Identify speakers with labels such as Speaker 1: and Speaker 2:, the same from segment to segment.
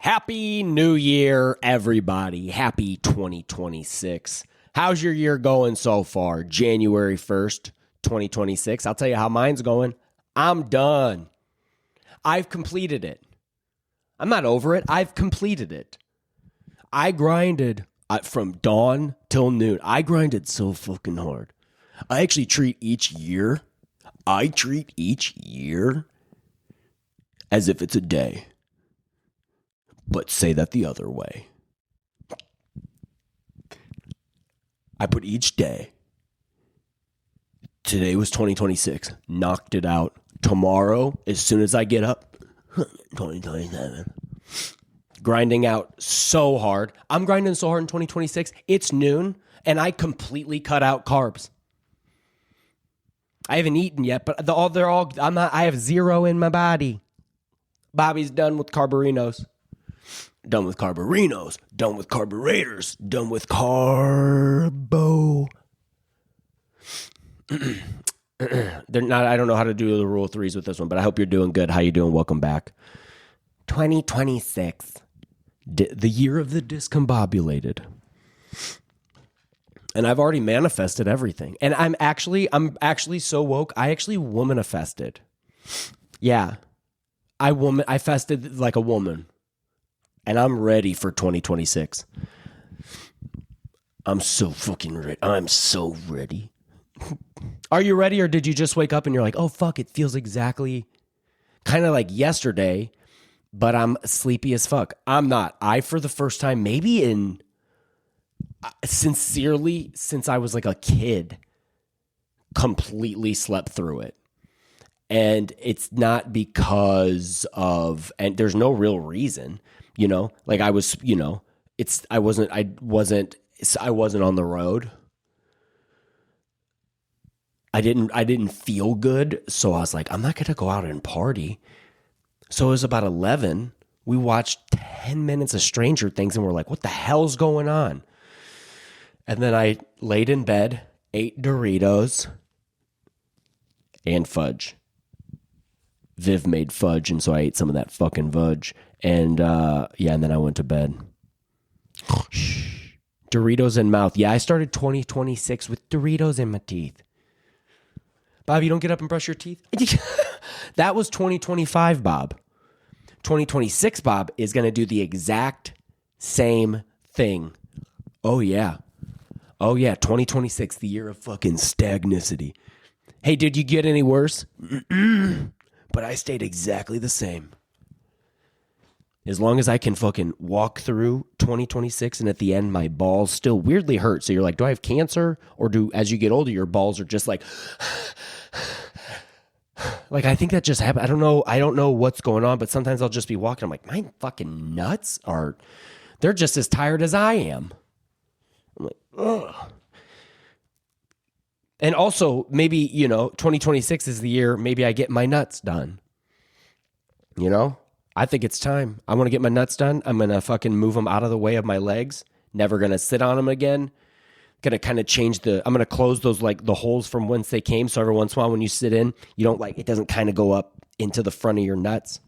Speaker 1: Happy New Year, everybody. Happy 2026. How's your year going so far? January 1st, 2026. I'll tell you how mine's going. I'm done. I've completed it. I'm not over it. I've completed it. I grinded from dawn till noon. I grinded so fucking hard. I actually treat each year as if it's a day. But say that the other way. I put each day. Today was 2026. Knocked it out. Tomorrow, as soon as I get up, 2027. Grinding out so hard. I'm grinding so hard in 2026. It's noon, and I completely cut out carbs. I haven't eaten yet, but I have zero in my body. Bobby's done with carburinos. Done with carburinos. Done with carburetors. Done with carbo. They're not. I don't know how to do the rule of threes with this one, but I hope you're doing good. How you doing? Welcome back. 2026, the year of the discombobulated, and I've already manifested everything. And I'm actually so woke. I actually womanifested. Yeah, I fested like a woman. And I'm ready for 2026. I'm so fucking ready. I'm so ready. Are you ready, or did you just wake up and you're like, oh, fuck, it feels exactly kind of like yesterday, but I'm sleepy as fuck? I'm not. I, for the first time, maybe sincerely, since I was like a kid, completely slept through it. And it's not because of, and there's no real reason. You know, like I was, you know, I wasn't on the road. I didn't feel good. So I was like, I'm not going to go out and party. So it was about 11. We watched 10 minutes of Stranger Things and we're like, what the hell's going on? And then I laid in bed, ate Doritos and fudge. Viv made fudge, and so I ate some of that fucking fudge. And and then I went to bed. Doritos in mouth. Yeah, I started 2026 with Doritos in my teeth. Bob, you don't get up and brush your teeth? That was 2025, Bob. 2026, Bob, is going to do the exact same thing. Oh, yeah. 2026, the year of fucking stagnicity. Hey, did you get any worse? But I stayed exactly the same. As long as I can fucking walk through 2026 and at the end my balls still weirdly hurt. So you're like, do I have cancer? Or as you get older, your balls are just like, like I think that just happened. I don't know what's going on, but sometimes I'll just be walking. I'm like, my fucking nuts they're just as tired as I am. I'm like, ugh. And also, maybe, 2026 is the year maybe I get my nuts done. I think it's time. I want to get my nuts done. I'm going to fucking move them out of the way of my legs. Never going to sit on them again. Going to kind of change I'm going to close those, like, the holes from whence they came. So every once in a while when you sit in, you don't it doesn't kind of go up into the front of your nuts.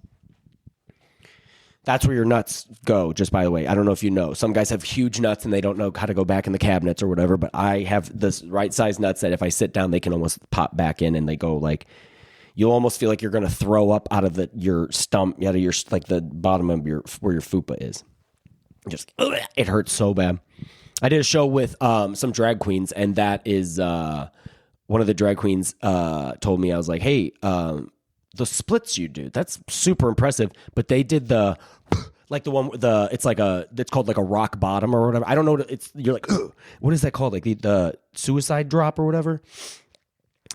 Speaker 1: That's where your nuts go, just by the way. I don't know if you know. Some guys have huge nuts and they don't know how to go back in the cabinets or whatever, but I have this right size nuts that if I sit down, they can almost pop back in and they go like, you'll almost feel like you're going to throw up out of your stump, out of your, like the bottom of where your fupa is. Just, it hurts so bad. I did a show with some drag queens, and that is, one of the drag queens told me, I was like, hey, the splits you do, that's super impressive. But they did like the one, it's called like a rock bottom or whatever. I don't know. You're like, ugh, what is that called? Like the suicide drop or whatever.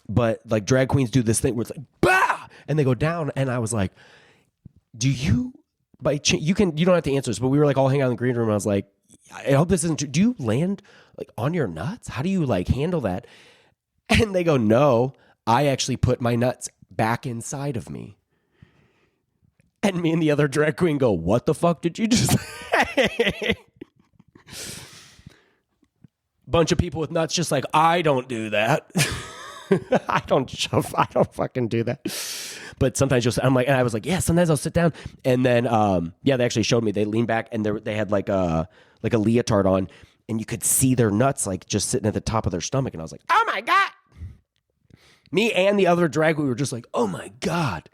Speaker 1: But like drag queens do this thing where it's like, bah! And they go down. And I was like, you don't have to answer this, but we were like all hanging out in the green room. And I was like, I hope this isn't true. Do you land like on your nuts? How do you like handle that? And they go, no, I actually put my nuts back inside of me. And me and the other drag queen go, what the fuck did you just say? Bunch of people with nuts just like, I don't do that. I don't fucking do that. But sometimes I'm like, and I was like, yeah, sometimes I'll sit down. And then, they actually showed me, they leaned back and they had like a leotard on and you could see their nuts like just sitting at the top of their stomach. And I was like, oh my God. Me and the other drag, we were just like, oh my God,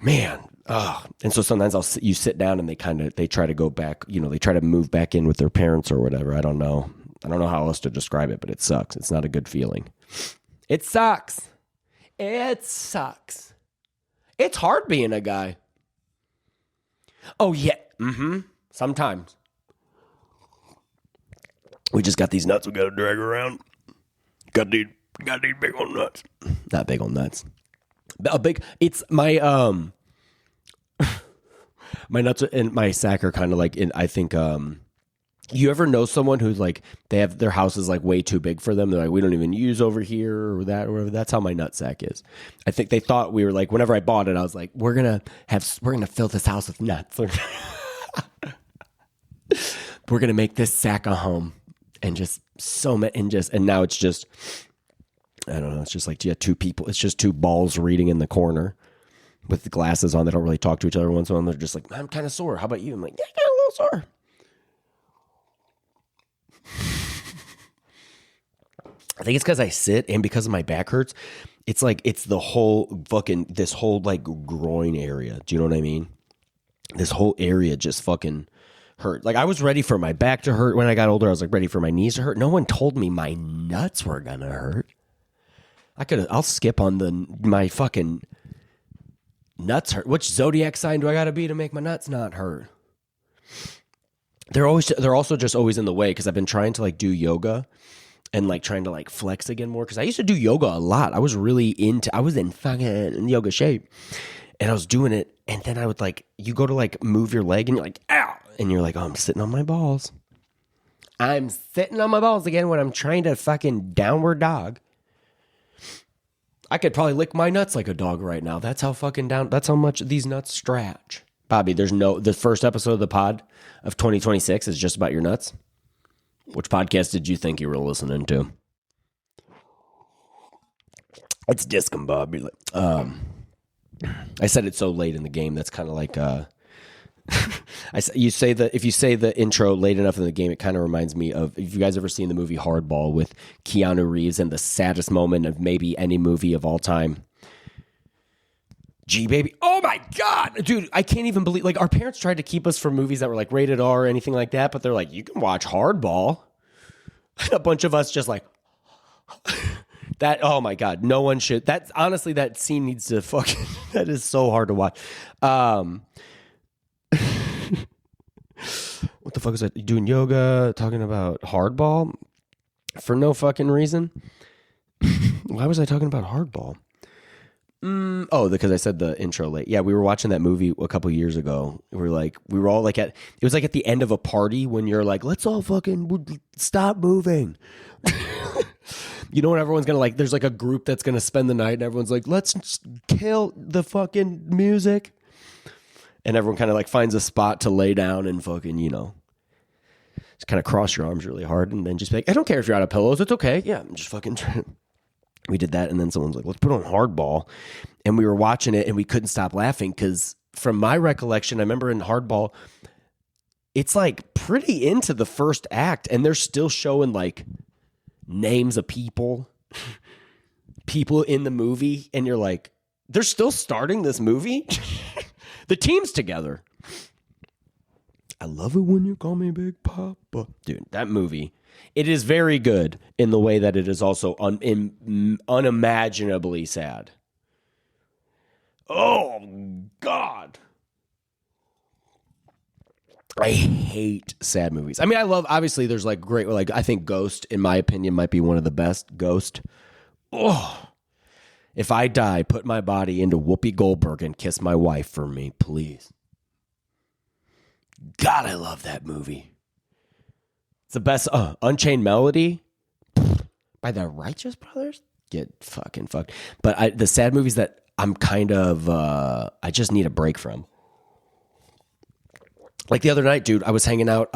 Speaker 1: man. And so sometimes you sit down and they try to go back, they try to move back in with their parents or whatever. I don't know how else to describe it, but it sucks. It's not a good feeling. It sucks. It sucks. It's hard being a guy. Oh yeah. Sometimes. We just got these nuts we gotta drag around. Got these big old nuts. Not big old nuts. It's my my nuts and my sack are kind of like I think you ever know someone who's like their house is like way too big for them? They're like, we don't even use over here or that or whatever. That's how my nut sack is. I think they thought we were like, whenever I bought it, I was like, we're gonna fill this house with nuts. We're gonna make this sack a home and just and now it's just, I don't know. It's just like, two people. It's just two balls reading in the corner with the glasses on. They don't really talk to each other once in a while. They're just like, I'm kind of sore. How about you? I'm like, yeah, I got a little sore. I think it's because I sit and because my back hurts. It's like, it's the whole fucking, this whole like groin area. Do you know what I mean? This whole area just fucking hurt. Like I was ready for my back to hurt when I got older. I was like ready for my knees to hurt. No one told me my nuts were going to hurt. I'll skip on my fucking nuts hurt. Which zodiac sign do I got to be to make my nuts not hurt? They're also just always in the way because I've been trying to like do yoga and like trying to like flex again more because I used to do yoga a lot. I was in fucking yoga shape and I was doing it and then I would like, you go to like move your leg and you're like, ow, and you're like, oh, I'm sitting on my balls. I'm sitting on my balls again when I'm trying to fucking downward dog. I could probably lick my nuts like a dog right now. That's how much these nuts stretch. Bobby, the first episode of the pod of 2026 is just about your nuts. Which podcast did you think you were listening to? It's discombobulated. I said it so late in the game. That's kind of like if you say the intro late enough in the game, it kind of reminds me of, if you guys ever seen the movie Hardball with Keanu Reeves and the saddest moment of maybe any movie of all time. G baby. Oh my God, dude, I can't even believe, like, our parents tried to keep us from movies that were like rated R or anything like that, but they're like, you can watch Hardball. And a bunch of us just like that. Oh my God, no one should. That's honestly, that scene needs to fucking, that is so hard to watch. What the fuck is that? Doing yoga, talking about Hardball for no fucking reason. Why was I talking about Hardball? Because I said the intro late. Yeah, we were watching that movie a couple years ago. We were all like it was like at the end of a party when you're like, let's all fucking stop moving. You know when everyone's gonna like, there's like a group that's gonna spend the night and everyone's like, let's kill the fucking music. And everyone kind of like finds a spot to lay down and fucking, just kind of cross your arms really hard and then just be like, I don't care if you're out of pillows. It's okay. Yeah, I'm just fucking We did that, and then someone's like, let's put on Hardball. And we were watching it, and we couldn't stop laughing because from my recollection, I remember in Hardball, it's like pretty into the first act, and they're still showing like names of people in the movie, and you're like, they're still starting this movie? The team's together. I love it when you call me Big Papa. Dude, that movie, it is very good in the way that it is also unimaginably sad. Oh, God. I hate sad movies. I mean, obviously there's like great, like I think Ghost, in my opinion, might be one of the best. Ghost. Oh, if I die, put my body into Whoopi Goldberg and kiss my wife for me, please. God, I love that movie. It's the best. Unchained Melody by the Righteous Brothers. Get fucking fucked. But the sad movies that I'm kind of, I just need a break from. Like the other night, dude, I was hanging out.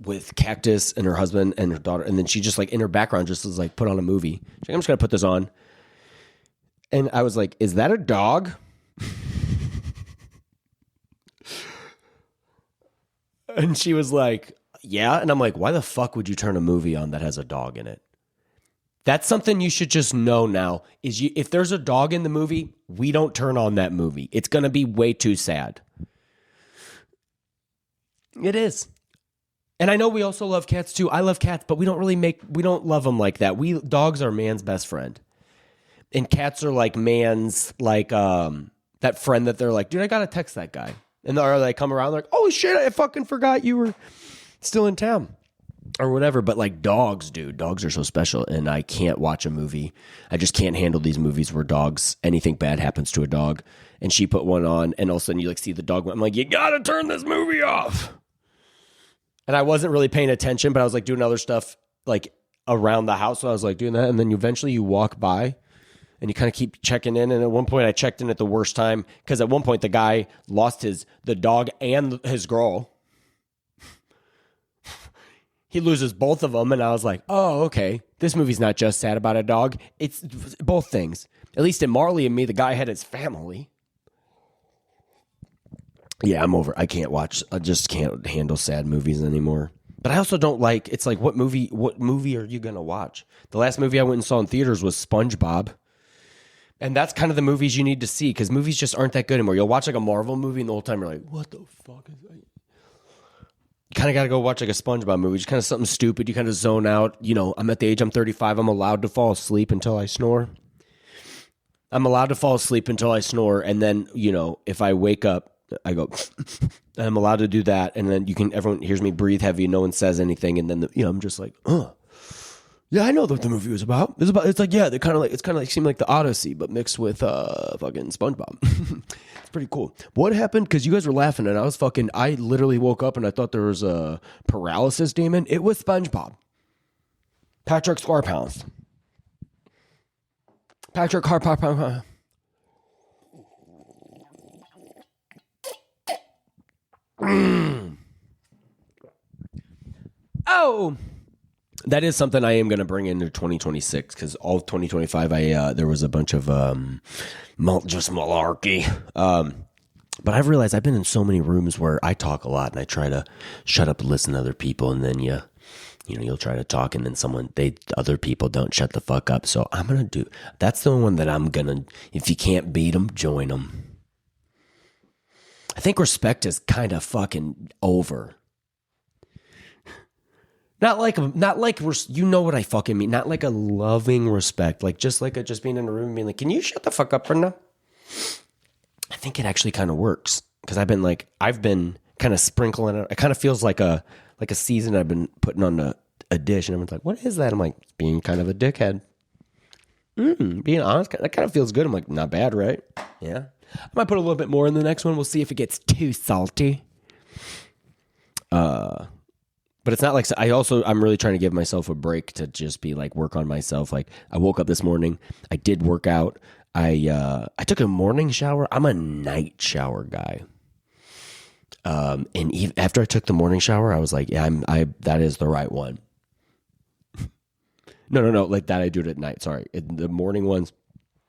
Speaker 1: with Cactus and her husband and her daughter. And then she just like in her background just was like put on a movie. She's like, I'm just going to put this on. And I was like, is that a dog? And she was like, yeah. And I'm like, why the fuck would you turn a movie on that has a dog in it? That's something you should just know now is if there's a dog in the movie, we don't turn on that movie. It's going to be way too sad. It is. And I know we also love cats too. I love cats, but we don't love them like that. Dogs are man's best friend. And cats are like man's, like, that friend that they're like, dude, I got to text that guy. And they come around like, oh shit, I fucking forgot you were still in town or whatever. But like dogs, dude, dogs are so special. And I can't watch a movie. I just can't handle these movies where anything bad happens to a dog. And she put one on and all of a sudden you like see the dog. I'm like, you got to turn this movie off. And I wasn't really paying attention, but I was like doing other stuff like around the house. So I was like doing that. And then eventually you walk by and you kind of keep checking in. And at one point I checked in at the worst time because at one point the guy lost the dog and his girl. He loses both of them. And I was like, oh, okay. This movie's not just sad about a dog. It's both things. At least in Marley and Me, the guy had his family. Yeah, I'm over. I just can't handle sad movies anymore. But I also don't like, it's like, what movie are you going to watch? The last movie I went and saw in theaters was SpongeBob. And that's kind of the movies you need to see because movies just aren't that good anymore. You'll watch like a Marvel movie and the whole time you're like, what the fuck is that? You kind of got to go watch like a SpongeBob movie. Just kind of something stupid. You kind of zone out. You know, I'm at the age, I'm 35. I'm allowed to fall asleep until I snore. And then, you know, if I wake up, I go, and I'm allowed to do that. And then everyone hears me breathe heavy. No one says anything. And then, I'm just like, yeah, I know what the movie was about. It's like, yeah, it's kind of like seemed like the Odyssey, but mixed with fucking SpongeBob. It's pretty cool. What happened? Because you guys were laughing, and I literally woke up and I thought there was a paralysis demon. It was SpongeBob. Patrick Scarpounds. Patrick Harpound. Oh. That is something I am going to bring into 2026 because all of 2025, there was a bunch of just malarkey. But I've realized I've been in so many rooms where I talk a lot and I try to shut up and listen to other people, and then you'll try to talk and then other people don't shut the fuck up. So that's the one that I'm gonna. If you can't beat them, join them. I think respect is kind of fucking over. Not like you know what I fucking mean. Not like a loving respect, like just being in a room and being like, "Can you shut the fuck up, Brenda?" I think it actually kind of works because I've been kind of sprinkling it. It kind of feels like a season I've been putting on a dish, and everyone's like, "What is that?" I'm like, being kind of a dickhead. Being honest, that kind of feels good. I'm like, not bad, right? Yeah, I might put a little bit more in the next one. We'll see if it gets too salty. But it's not like I'm really trying to give myself a break to just be like work on myself. Like I woke up this morning, I did work out. I took a morning shower. I'm a night shower guy. And after I took the morning shower, I was like, yeah, that is the right one. No, like that I do it at night. Sorry. The morning ones,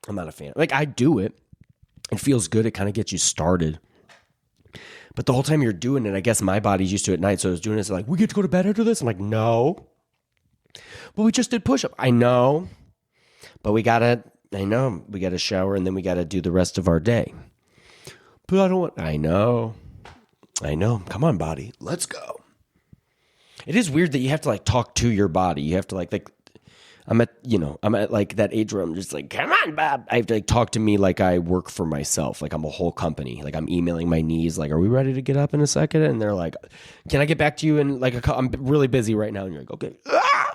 Speaker 1: I'm not a fan. Like I do it. It feels good. It kind of gets you started. But the whole time you're doing it, I guess my body's used to it at night. So I was doing this like, we get to go to bed after this? I'm like, no. But we just did push-up. I know. But we got to shower and then we got to do the rest of our day. But I know. Come on, body. Let's go. It is weird that you have to like talk to your body. You have to like I'm at like that age where I'm just like, come on, Bob. I have to like talk to me like I work for myself. Like I'm a whole company. Like I'm emailing my knees. Like, are we ready to get up in a second? And they're like, can I get back to you in like I'm really busy right now. And you're like, okay.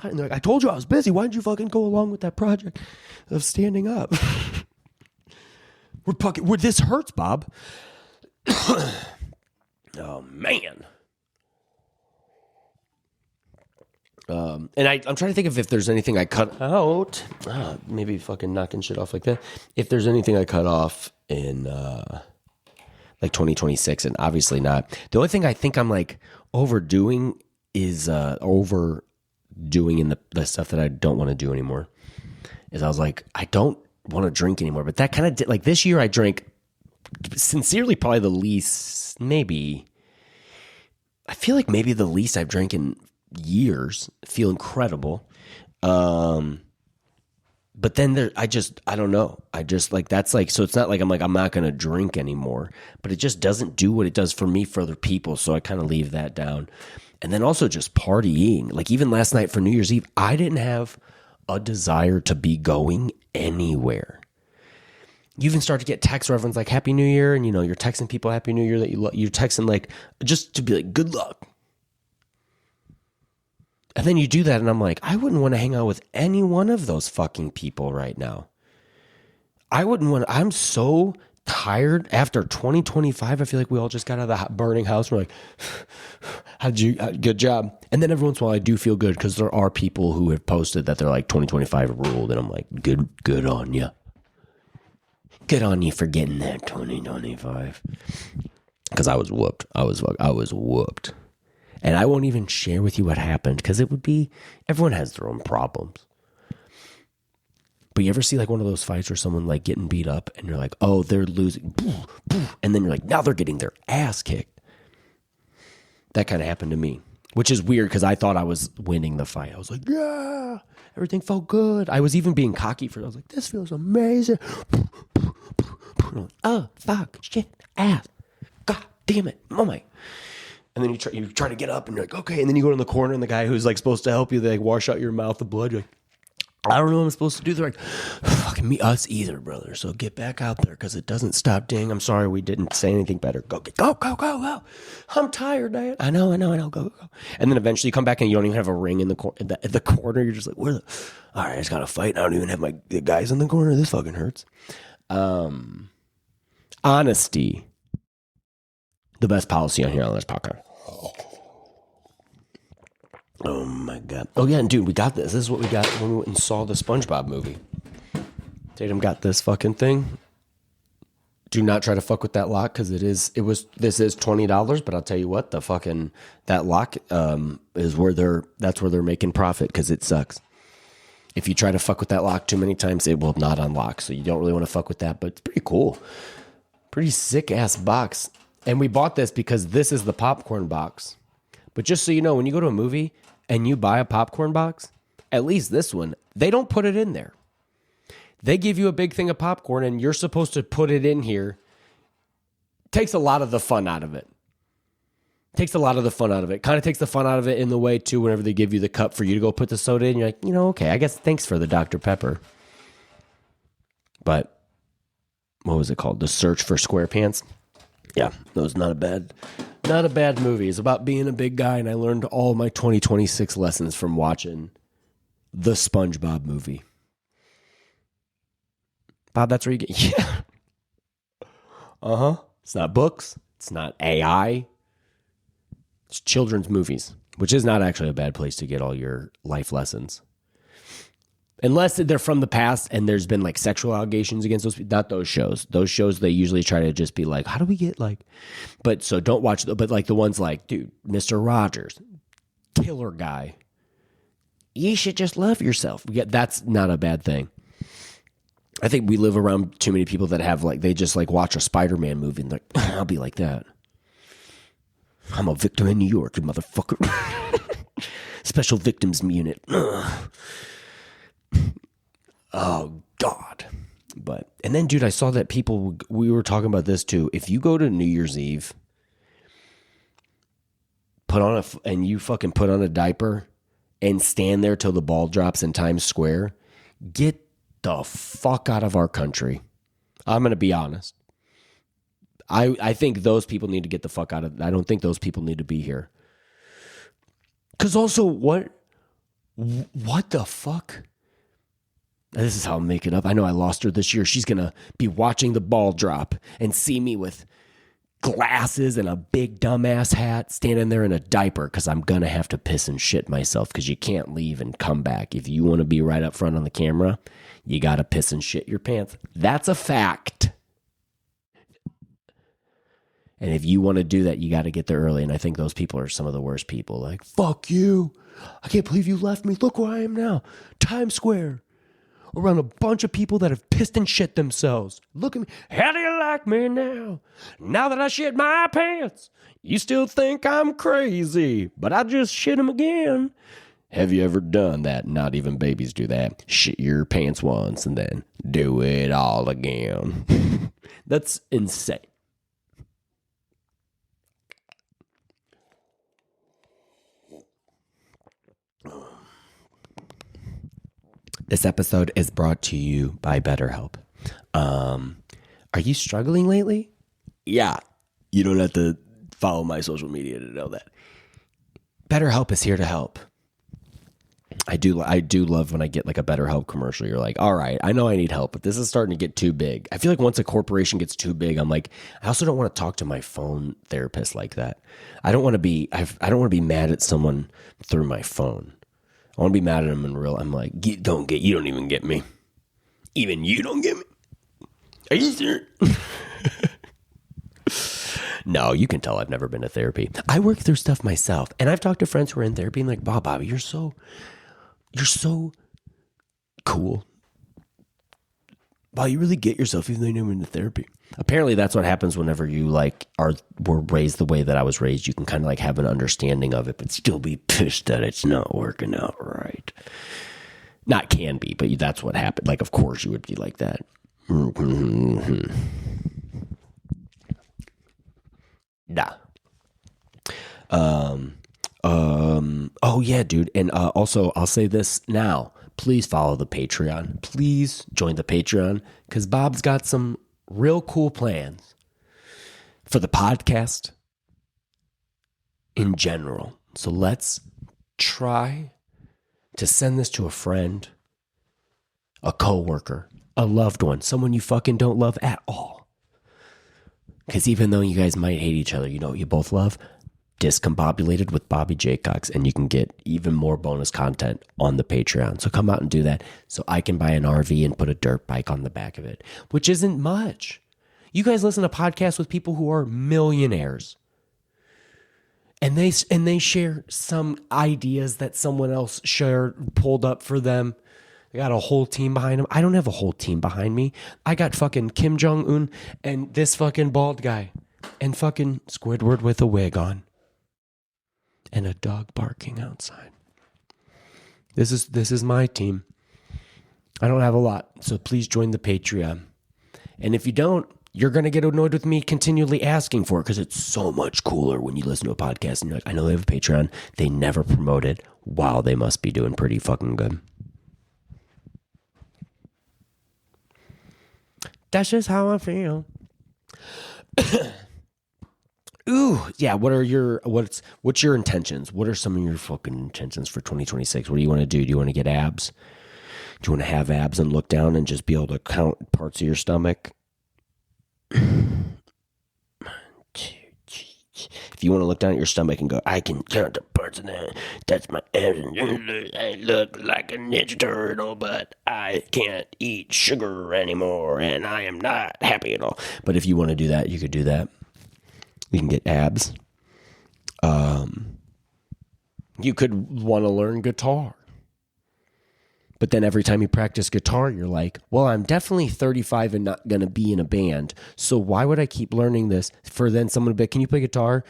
Speaker 1: And they're like, I told you I was busy. Why didn't you fucking go along with that project of standing up? This hurts, Bob. Oh man. And I'm trying to think if there's anything I cut out. Maybe fucking knocking shit off like that. If there's anything I cut off in like 2026, and obviously not. The only thing I think I'm like overdoing overdoing in the stuff that I don't want to do anymore is I was like, I don't want to drink anymore. But that kind of did, like this year I drank sincerely probably the least, maybe. I feel like maybe the least I've drank in years. I feel incredible. But then I don't know. I just like, that's like, so it's not like I'm not going to drink anymore, but it just doesn't do what it does for me for other people. So I kind of leave that down. And then also just partying. Like even last night for New Year's Eve, I didn't have a desire to be going anywhere. You even start to get texts where everyone's like, Happy New Year. And you're texting people Happy New Year that you're texting like, just to be like, good luck. And then you do that, and I'm like, I wouldn't want to hang out with any one of those fucking people right now. I'm so tired after 2025. I feel like we all just got out of the burning house. We're like, good job. And then every once in a while I do feel good because there are people who have posted that they're like 2025 ruled, and I'm like, good on you. Good on you for getting that 2025. Because I was whooped. I was whooped. And I won't even share with you what happened because it would be, everyone has their own problems. But you ever see like one of those fights where someone like getting beat up and you're like, oh, they're losing. And then you're like, now they're getting their ass kicked. That kind of happened to me, which is weird because I thought I was winning the fight. I was like, yeah, everything felt good. I was even being cocky I was like, this feels amazing. Oh, fuck, shit, ass. God damn it. Oh my. And then you try to get up and you're like, okay. And then you go in the corner and the guy who's like supposed to help you, they like wash out your mouth of blood. You're like, I don't know what I'm supposed to do. They're like, fucking me, us either, brother. So get back out there because it doesn't stop. Dang, I'm sorry we didn't say anything better. Go. I'm tired, man. I know. Go. And then eventually you come back and you don't even have a ring in the corner. You're just like, all right, I just got to fight. I don't even have the guys in the corner. This fucking hurts. Honesty. The best policy on here on this podcast. Oh my God. Oh yeah, and dude, we got this. This is what we got when we went and saw the SpongeBob movie. Tatum got this fucking thing. Do not try to fuck with that lock because this is $20, but I'll tell you what, that lock is that's where they're making profit because it sucks. If you try to fuck with that lock too many times, it will not unlock. So you don't really want to fuck with that, but it's pretty cool. Pretty sick ass box. And we bought this because this is the popcorn box. But just so you know, when you go to a movie and you buy a popcorn box, at least this one, they don't put it in there. They give you a big thing of popcorn and you're supposed to put it in here. Takes a lot of the fun out of it. Kind of takes the fun out of it in the way, too, whenever they give you the cup for you to go put the soda in. You're like, okay, I guess thanks for the Dr. Pepper. But what was it called? The Search for SquarePants? Yeah, that was not a bad movie. It's about being a big guy, and I learned all my 2026 lessons from watching the SpongeBob movie. Bob, that's where you get... Yeah. Uh-huh. It's not books. It's not AI. It's children's movies, which is not actually a bad place to get all your life lessons. Unless they're from the past and there's been like sexual allegations against those people. Not those shows. Those shows, they usually try to just be like, how do we get like... But so don't watch... But like the ones like, dude, Mr. Rogers, killer guy. You should just love yourself. Yeah, that's not a bad thing. I think we live around too many people that have like... They just like watch a Spider-Man movie and they're like, I'll be like that. I'm a victim in New York, you motherfucker. Special Victims Unit. Oh, God. And then, dude, I saw that we were talking about this too. If you go to New Year's Eve, and you fucking put on a diaper and stand there till the ball drops in Times Square, get the fuck out of our country. I'm going to be honest. I think those people need to get the fuck out of... I don't think those people need to be here. Because also, what the fuck? This is how I'll make it up. I know I lost her this year. She's going to be watching the ball drop and see me with glasses and a big dumbass hat standing there in a diaper because I'm going to have to piss and shit myself because you can't leave and come back. If you want to be right up front on the camera, you got to piss and shit your pants. That's a fact. And if you want to do that, you got to get there early. And I think those people are some of the worst people. Like, fuck you. I can't believe you left me. Look where I am now. Times Square. Around a bunch of people that have pissed and shit themselves. Look at me. How do you like me now? Now that I shit my pants, you still think I'm crazy, but I just shit them again. Have you ever done that? Not even babies do that. Shit your pants once and then do it all again. That's insane. This episode is brought to you by BetterHelp. Are you struggling lately? Yeah. You don't have to follow my social media to know that. BetterHelp is here to help. I do love when I get like a BetterHelp commercial. You're like, all right, I know I need help, but this is starting to get too big. I feel like once a corporation gets too big, I'm like, I also don't want to talk to my phone therapist like that. I don't want to be mad at someone through my phone. I want to be mad at them in real. I'm like, you don't even get me. Even you don't get me. Are you sure? No, you can tell I've never been to therapy. I work through stuff myself, and I've talked to friends who are in therapy and like, Bobby, you're so cool. Wow, you really get yourself even though you never been to therapy. Apparently that's what happens whenever you like were raised the way that I was raised. You can kind of like have an understanding of it, but still be pissed that it's not working out right. Not can be, but that's what happened. Like, of course you would be like that. Nah. Oh yeah, dude. And also I'll say this now. Please follow the Patreon. Please join the Patreon because Bob's got some real cool plans for the podcast in general. So let's try to send this to a friend, a coworker, a loved one, someone you fucking don't love at all. Because even though you guys might hate each other, you know what you both love? Discombobulated with Bobby Jaycox, and you can get even more bonus content on the Patreon. So come out and do that so I can buy an RV and put a dirt bike on the back of it, which isn't much. You guys listen to podcasts with people who are millionaires, and they share some ideas that someone else pulled up for them. They got a whole team behind them. I don't have a whole team behind me. I got fucking Kim Jong-un and this fucking bald guy and fucking Squidward with a wig on. And a dog barking outside. This is my team. I don't have a lot, so please join the Patreon. And if you don't, you're going to get annoyed with me continually asking for it because it's so much cooler when you listen to a podcast and you're like, I know they have a Patreon. They never promote it. Wow, they must be doing pretty fucking good. That's just how I feel. Ooh, yeah. What's your intentions? What are some of your fucking intentions for 2026? What do you want to do? Do you want to get abs? Do you want to have abs and look down and just be able to count parts of your stomach? If you want to look down at your stomach and go, I can count the parts of that. That's my abs. I look like a Ninja Turtle, but I can't eat sugar anymore, and I am not happy at all. But if you want to do that, you could do that. You can get abs. You could want to learn guitar. But then every time you practice guitar, you're like, well, I'm definitely 35 and not going to be in a band. So why would I keep learning this for then someone to be, can you play guitar?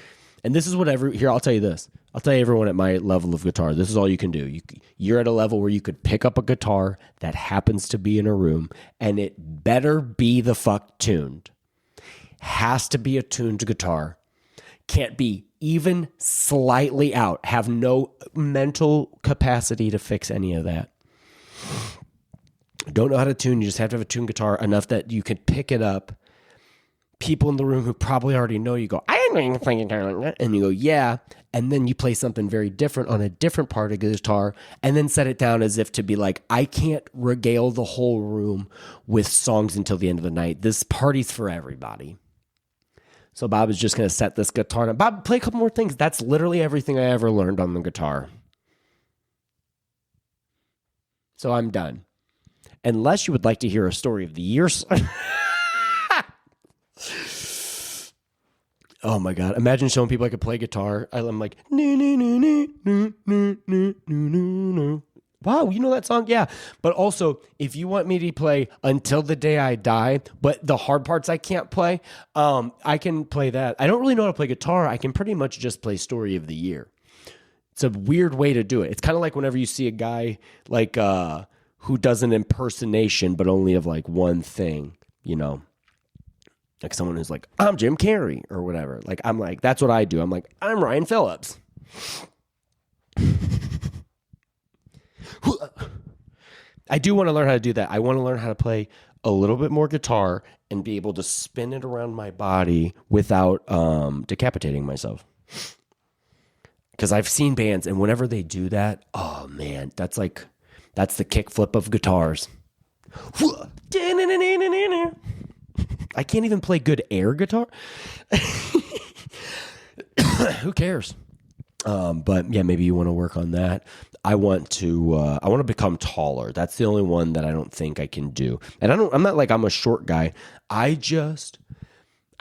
Speaker 1: And this is here, I'll tell you this. I'll tell you everyone at my level of guitar, this is all you can do. You're at a level where you could pick up a guitar that happens to be in a room and it better be the fuck tuned. Has to be a tuned guitar. Can't be even slightly out. Have no mental capacity to fix any of that. Don't know how to tune. You just have to have a tuned guitar enough that you can pick it up. People in the room who probably already know you go, I didn't know you could play guitar like that. And you go, yeah. And then you play something very different on a different part of the guitar and then set it down as if to be like, I can't regale the whole room with songs until the end of the night. This party's for everybody. So Bob is just going to set this guitar down. Bob, play a couple more things. That's literally everything I ever learned on the guitar. So I'm done. Unless you would like to hear a story of the year. Oh my God. Imagine showing people I could play guitar. I'm like, no, no, no, no, no, no, no, no, no. Wow, you know that song? Yeah. But also, if you want me to play Until the Day I Die, but the hard parts I can't play, I can play that. I don't really know how to play guitar. I can pretty much just play Story of the Year. It's a weird way to do it. It's kind of like whenever you see a guy like who does an impersonation, but only of like one thing, you know? Like someone who's like, I'm Jim Carrey or whatever. Like, I'm like, that's what I do. I'm like, I'm Ryan Phillips. I do want to learn how to do that. I want to learn how to play a little bit more guitar and be able to spin it around my body without decapitating myself. Because I've seen bands, and whenever they do that, oh man, that's the kick flip of guitars. I can't even play good air guitar. Who cares? But yeah, maybe you want to work on that. I want to become taller. That's the only one that I don't think I can do. And I'm not like I'm a short guy. I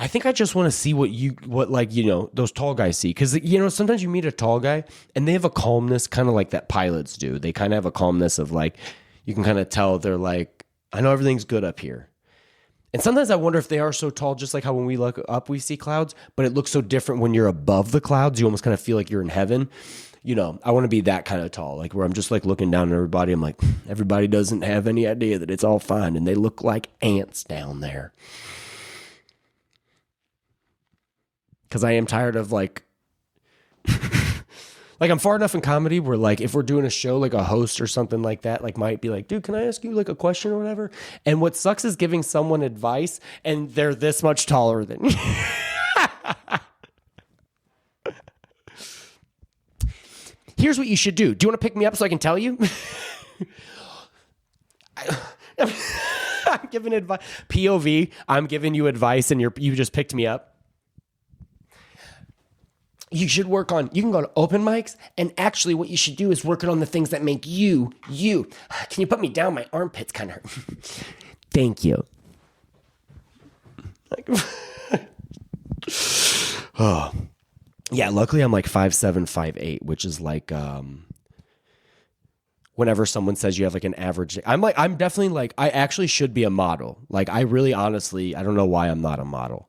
Speaker 1: think I just want to see what those tall guys see. Cause sometimes you meet a tall guy and they have a calmness kind of like that pilots do. They kind of have a calmness of like, you can kind of tell they're like, I know everything's good up here. And sometimes I wonder if they are so tall, just like how when we look up, we see clouds, but it looks so different when you're above the clouds. You almost kind of feel like you're in heaven. I want to be that kind of tall, like where I'm just like looking down at everybody. I'm like, everybody doesn't have any idea that it's all fine. And they look like ants down there. Because I am tired of like, like I'm far enough in comedy where like if we're doing a show, like a host or something like that, like might be like, dude, can I ask you like a question or whatever? And what sucks is giving someone advice and they're this much taller than you. Here's what you should do. Do you want to pick me up so I can tell you? I'm giving advice. POV, I'm giving you advice and you just picked me up. You should you can go to open mics, and actually what you should do is working on the things that make you. Can you put me down? My armpits kind of hurt. Thank you. Oh. Yeah, luckily I'm like 5'7", 5'8", which is like whenever someone says you have like an average, I'm definitely like, I actually should be a model. Like I really honestly, I don't know why I'm not a model.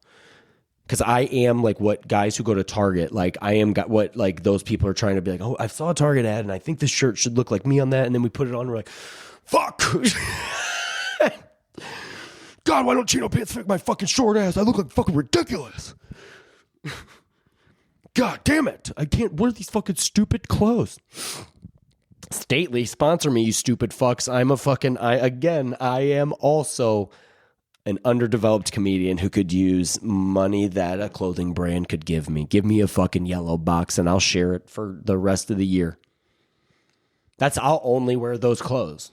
Speaker 1: Because I am like what guys who go to Target, like I am got what like those people are trying to be like, oh, I saw a Target ad and I think this shirt should look like me on that. And then we put it on and we're like, fuck. God, why don't chino pants fit my fucking short ass? I look like fucking ridiculous. God damn it. I can't wear these fucking stupid clothes. Stately, sponsor me, you stupid fucks. I am also an underdeveloped comedian who could use money that a clothing brand could give me. Give me a fucking yellow box and I'll share it for the rest of the year. I'll only wear those clothes.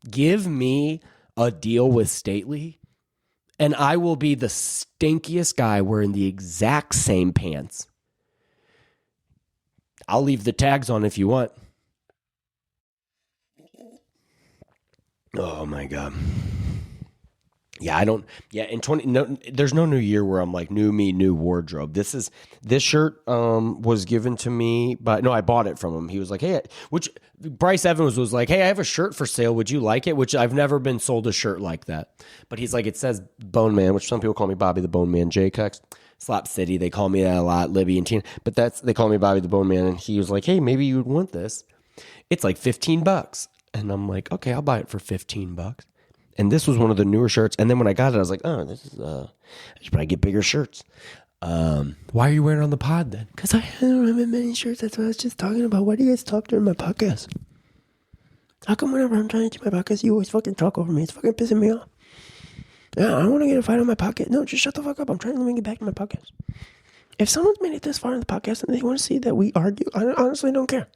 Speaker 1: Give me a deal with Stately and I will be the stinkiest guy wearing the exact same pants. I'll leave the tags on if you want. Oh my God. Yeah, there's no new year where I'm like, new me, new wardrobe. This shirt was given to me I bought it from him. He was like, hey, which Bryce Evans was like, hey, I have a shirt for sale. Would you like it? Which I've never been sold a shirt like that. But he's like, it says Bone Man, which some people call me Bobby the Bone Man, Jaycox. Slop City, they call me that a lot, Libby and Tina. But they call me Bobby the Bone Man. And he was like, hey, maybe you would want this. It's like $15. And I'm like, okay, I'll buy it for $15. And this was one of the newer shirts. And then when I got it, I was like, oh, this is, I should probably get bigger shirts. Why are you wearing it on the pod then? Because I don't have many shirts. That's what I was just talking about. Why do you guys talk during my podcast? How come whenever I'm trying to do my podcast, you always fucking talk over me? It's fucking pissing me off. Yeah, I don't want to get a fight on my podcast. No, just shut the fuck up. I'm trying to make it back to my podcast. If someone's made it this far in the podcast and they want to see that we argue, I honestly don't care.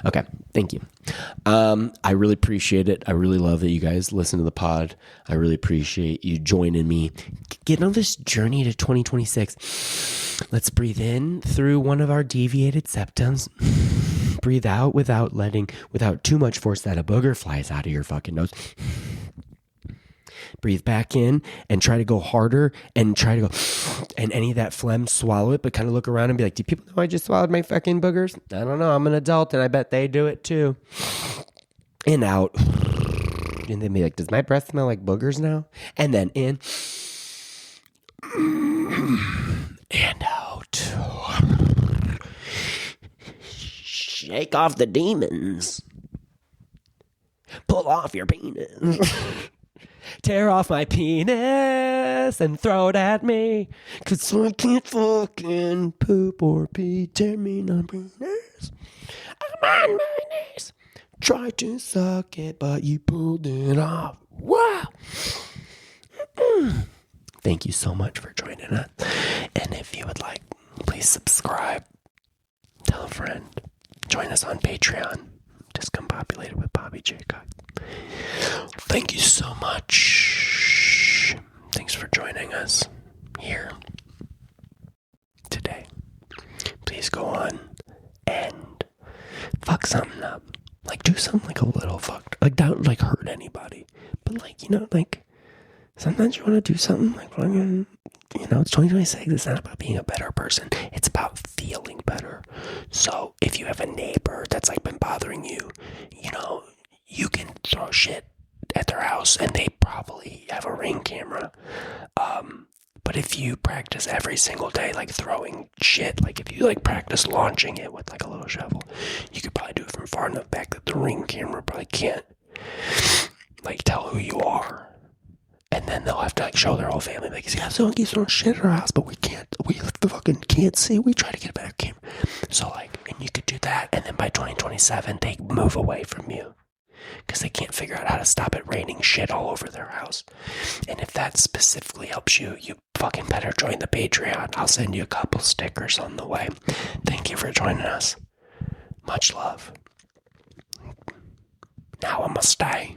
Speaker 1: Okay, thank you. I really appreciate it. I really love that you guys listen to the pod. I really appreciate you joining me. Getting on this journey to 2026. Let's breathe in through one of our deviated septums. Breathe out without too much force that a booger flies out of your fucking nose. breathe back in and try to go harder and try to go, and any of that phlegm, swallow it, but kind of look around and be like, do people know I just swallowed my fucking boogers? I don't know. I'm an adult and I bet they do it too. And out. And then be like, does my breath smell like boogers now? And then in. And out. Shake off the demons. Pull off your penis. Tear off my penis and throw it at me. 'Cause I can't fucking poop or pee. Tear me on penis. I'm on my knees. Try to suck it, but you pulled it off. Wow. Thank you so much for joining us. And if you would like, please subscribe. Tell a friend. Join us on Patreon. Discombobulated with Bobby Jaycox. Thank you so much. Thanks for joining us here today. Please go on and fuck something up. Like, do something like a little fucked. Like, don't like hurt anybody. But like, you know, like sometimes you want to do something like, you know, it's 2026. It's not about being a better person. It's about feeling better. So if you have a neighbor that's like been bothering you, you know, you can throw shit at their house and they probably have a Ring camera. But if you practice every single day, like throwing shit, like if you like practice launching it with like a little shovel, you could probably do it from far enough back that the Ring camera probably can't like tell who you are. And then they'll have to like show their whole family, like, yeah, someone keeps throwing shit at our house, but we fucking can't see. We try to get a better camera. So like, and you could do that, and then by 2027, they move away from you. Because they can't figure out how to stop it raining shit all over their house. And if that specifically helps you, you fucking better join the Patreon. I'll send you a couple stickers on the way. Thank you for joining us. Much love. Now I must stay.